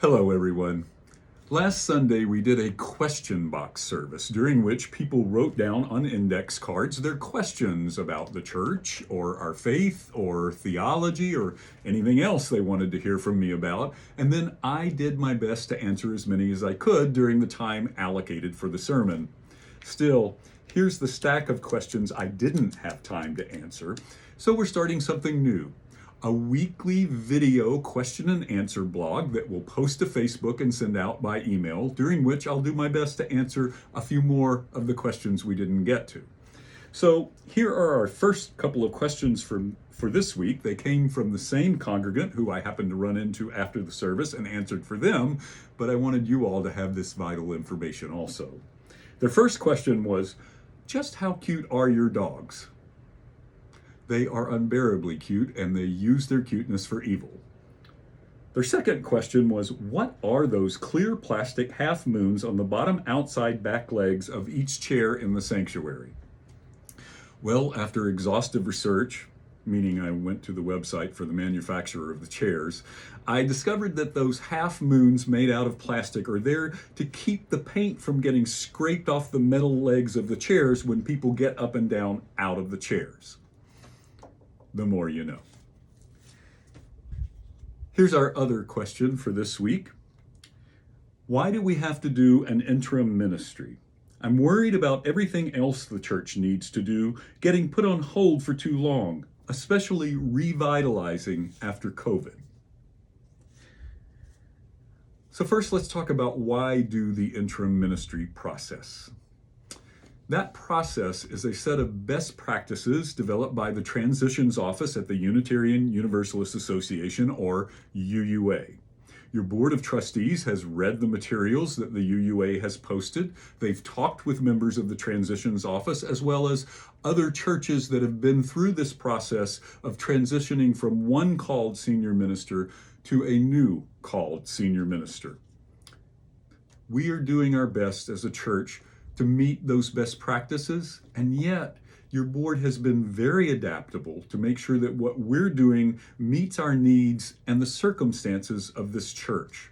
Hello, everyone. Last Sunday, we did a question box service during which people wrote down on index cards their questions about the church or our faith or theology or anything else they wanted to hear from me about. And then I did my best to answer as many as I could during the time allocated for the sermon. Still, here's the stack of questions I didn't have time to answer. So we're starting something new. A weekly video question and answer blog that we'll post to Facebook and send out by email, during which I'll do my best to answer a few more of the questions we didn't get to. So here are our first couple of questions for this week. They came from the same congregant who I happened to run into after the service and answered for them, but I wanted you all to have this vital information also. The first question was, just how cute are your dogs? They are unbearably cute, and they use their cuteness for evil. Their second question was, what are those clear plastic half moons on the bottom outside back legs of each chair in the sanctuary? Well, after exhaustive research, meaning I went to the website for the manufacturer of the chairs, I discovered that those half moons made out of plastic are there to keep the paint from getting scraped off the metal legs of the chairs when people get up and down out of the chairs. The more you know. Here's our other question for this week. Why do we have to do an interim ministry? I'm worried about everything else the church needs to do getting put on hold for too long, especially revitalizing after COVID. So first, let's talk about why do the interim ministry process. That process is a set of best practices developed by the Transitions Office at the Unitarian Universalist Association, or UUA. Your Board of Trustees has read the materials that the UUA has posted. They've talked with members of the Transitions Office, as well as other churches that have been through this process of transitioning from one called senior minister to a new called senior minister. We are doing our best as a church to meet those best practices, and yet your board has been very adaptable to make sure that what we're doing meets our needs and the circumstances of this church.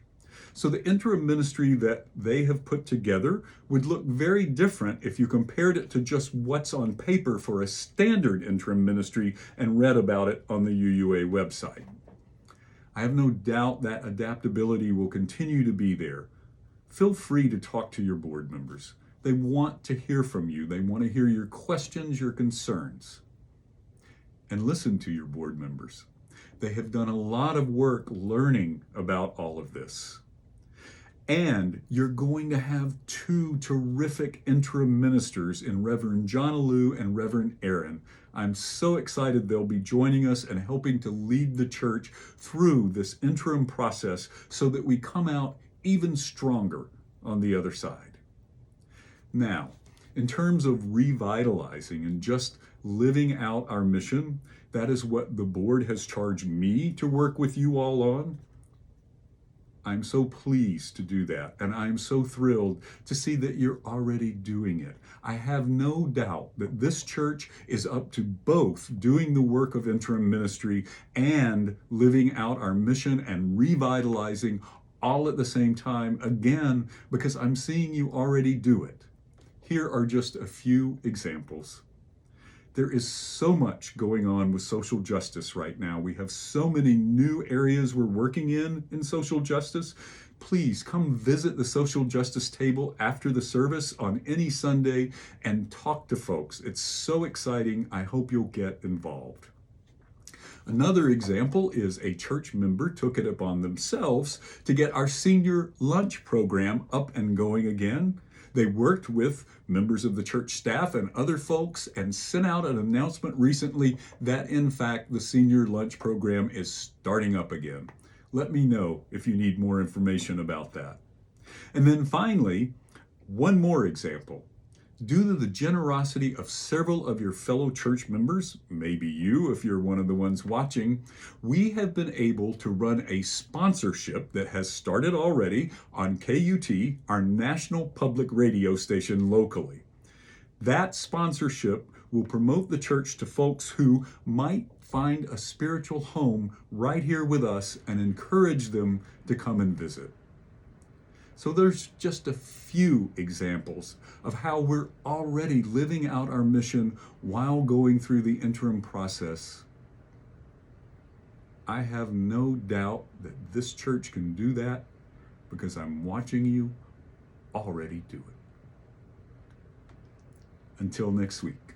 So the interim ministry that they have put together would look very different if you compared it to just what's on paper for a standard interim ministry and read about it on the UUA website. I have no doubt that adaptability will continue to be there. Feel free to talk to your board members. They want to hear from you. They want to hear your questions, your concerns. And listen to your board members. They have done a lot of work learning about all of this. And you're going to have two terrific interim ministers in Reverend John Alou and Reverend Aaron. I'm so excited they'll be joining us and helping to lead the church through this interim process so that we come out even stronger on the other side. Now, in terms of revitalizing and just living out our mission, that is what the board has charged me to work with you all on. I'm so pleased to do that, and I'm so thrilled to see that you're already doing it. I have no doubt that this church is up to both doing the work of interim ministry and living out our mission and revitalizing all at the same time, again, because I'm seeing you already do it. Here are just a few examples. There is so much going on with social justice right now. We have so many new areas we're working in social justice. Please come visit the social justice table after the service on any Sunday and talk to folks. It's so exciting. I hope you'll get involved. Another example is a church member took it upon themselves to get our senior lunch program up and going again. They worked with members of the church staff and other folks and sent out an announcement recently that, in fact, the senior lunch program is starting up again. Let me know if you need more information about that. And then finally, one more example. Due to the generosity of several of your fellow church members, maybe you if you're one of the ones watching, we have been able to run a sponsorship that has started already on KUT, our national public radio station locally. That sponsorship will promote the church to folks who might find a spiritual home right here with us and encourage them to come and visit. So there's just a few examples of how we're already living out our mission while going through the interim process. I have no doubt that this church can do that because I'm watching you already do it. Until next week.